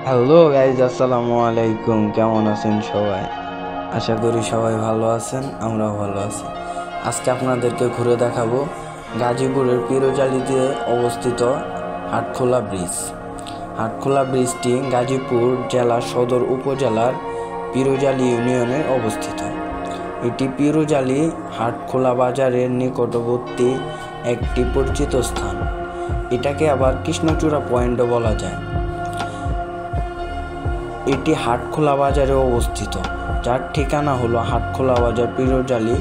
Hello guys, আসসালামু আলাইকুম। কেমন আছেন সবাই? আশা করি সবাই ভালো আছেন, আমরাও ভালো আছি। আজকে আপনাদেরকে ঘুরে দেখাবো গাজীপুরের পীরজালিতে অবস্থিত হাটখোলা ব্রিজ। হাটখোলা ব্রিজটি গাজীপুর জেলার সদর উপজেলার পীরজালি ইউনিয়নে অবস্থিত। এটি পীরজালি হাটখোলা বাজারের নিকটবর্তী একটি পরিচিত স্থান। এটাকে আবার কৃষ্ণচূড়া পয়েন্টও বলা যায়। এটি হাটখোলা বাজারে অবস্থিত, যার ঠিকানা হলো হাটখোলা বাজার, পীরজালি,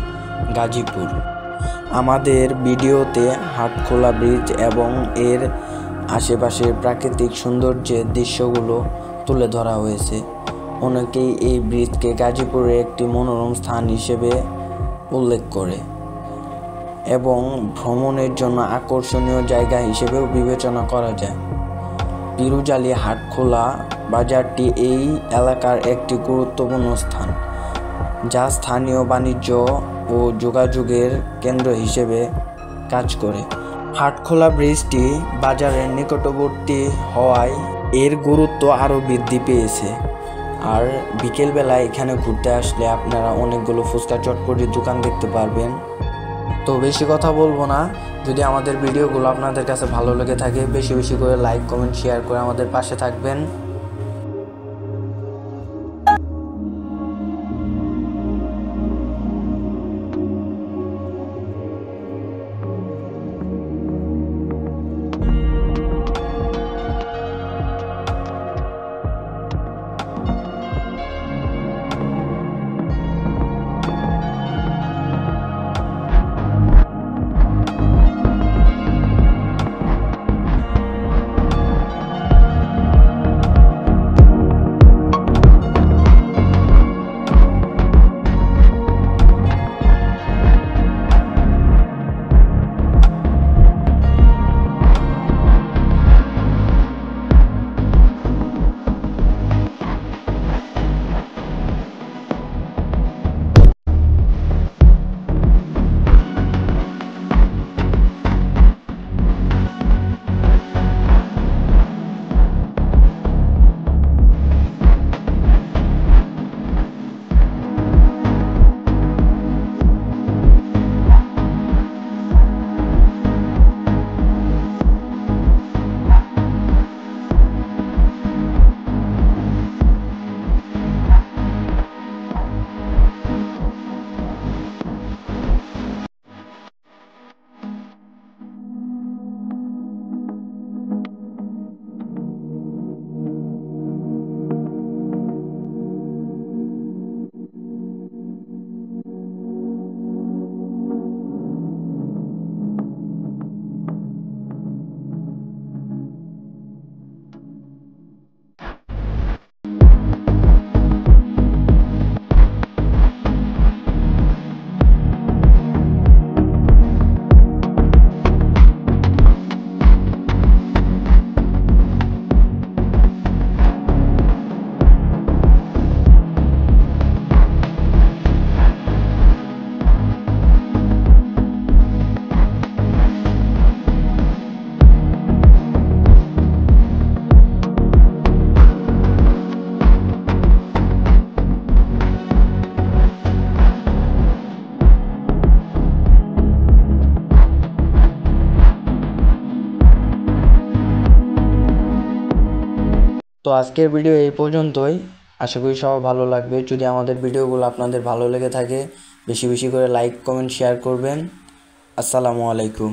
গাজীপুর। আমাদের ভিডিওতে হাটখোলা ব্রিজ এবং এর আশেপাশের প্রাকৃতিক সৌন্দর্যের দৃশ্যগুলো তুলে ধরা হয়েছে। অনেকেই এই ব্রিজকে গাজীপুরের একটি মনোরম স্থান হিসেবে উল্লেখ করে এবং ভ্রমণের জন্য আকর্ষণীয় জায়গা হিসেবেও বিবেচনা করা যায়। পীরজালি হাটখোলা বাজারটি এই এলাকার একটি গুরুত্বপূর্ণ স্থান, যা স্থানীয় বাণিজ্য ও যোগাযোগের কেন্দ্র হিসেবে কাজ করে। হাটখোলা ব্রিজটি বাজারের নিকটবর্তী হওয়ায় এর গুরুত্ব আরও বৃদ্ধি পেয়েছে। আর বিকেলবেলায় এখানে ঘুরতে আসলে আপনারা অনেকগুলো ফুচকা চটপটির দোকান দেখতে পারবেন। তো বেশি কথা বলবো না। যদি আমাদের ভিডিওগুলো আপনাদের কাছে ভালো লেগে থাকে, বেশি বেশি করে লাইক, কমেন্ট, শেয়ার করে আমাদের পাশে থাকবেন। তো আজকের ভিডিও এই পর্যন্তই। আশা করি সবার ভালো লাগবে। যদি আমাদের ভিডিওগুলো আপনাদের ভালো লেগে থাকে, বেশি বেশি করে লাইক, কমেন্ট, শেয়ার করবেন। আসসালামু আলাইকুম।